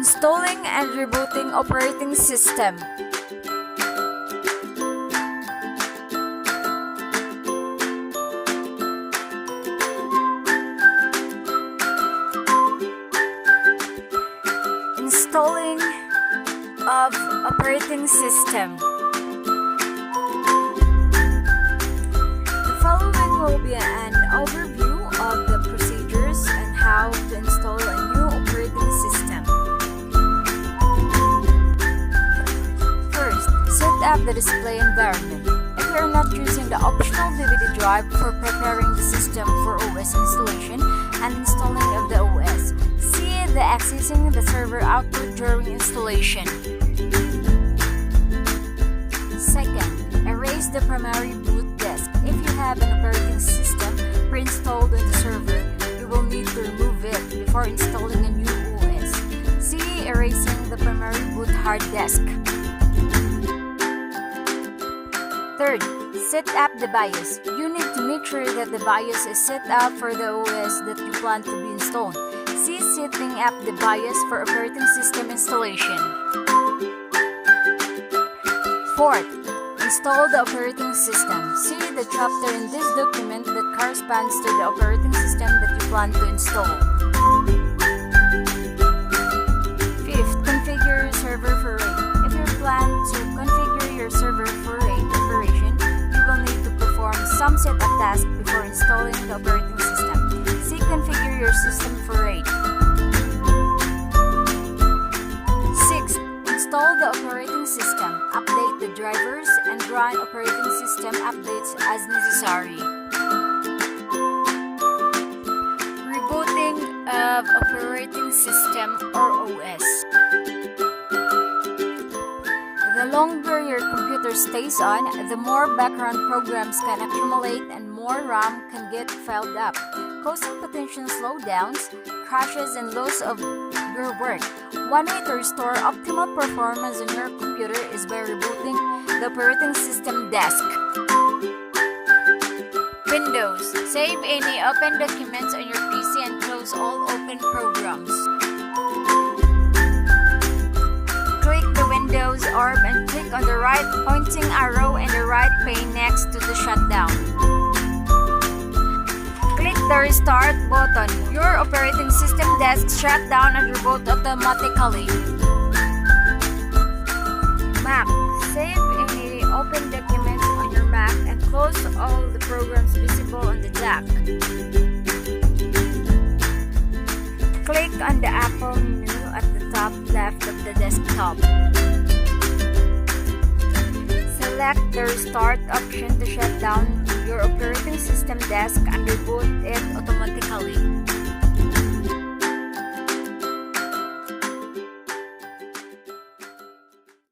Installing and rebooting operating system. Installing of operating system. The following will be an overview of the procedures and how to install a new operating system. First, set up the display environment. If you are not using the optional DVD drive for preparing the system for OS installation and installing of the OS, see the accessing the server output during installation. Second, erase the primary boot disk. If you have an operating system pre-installed on the server, you will need to remove it before installing a new OS. See erasing the primary boot hard disk. Third, set up the BIOS. You need to make sure that the BIOS is set up for the OS that you plan to be installed. See setting up the BIOS for operating system installation. Fourth, install the operating system. See the chapter in this document that corresponds to the operating system that you plan to install. Fifth, configure your server for RAID. If you plan to configure your server for RAID operation, you will need to perform some setup tasks before installing the operating system. See configure your system for RAID. Sixth, install the operating system. Update the drivers and run operating system updates as necessary. Rebooting of operating system or OS. The longer your computer stays on, the more background programs can accumulate and more RAM can get filled up, causing potential slowdowns, crashes, and loss of your work. One way to restore optimal performance on your computer is by rebooting the operating system disk. Windows. Save any open documents on your PC and close all open programs. Click the Windows orb and click on the right pointing arrow in the right pane next to the shutdown. Click the Restart button. Your operating system disk shut down and reboot automatically. Mac. Save any open documents on your Mac and close all the programs visible on the dock. Click on the Apple menu at the top left of the desktop. Select the Restart option to shut down your operating system disk and reboot it automatically.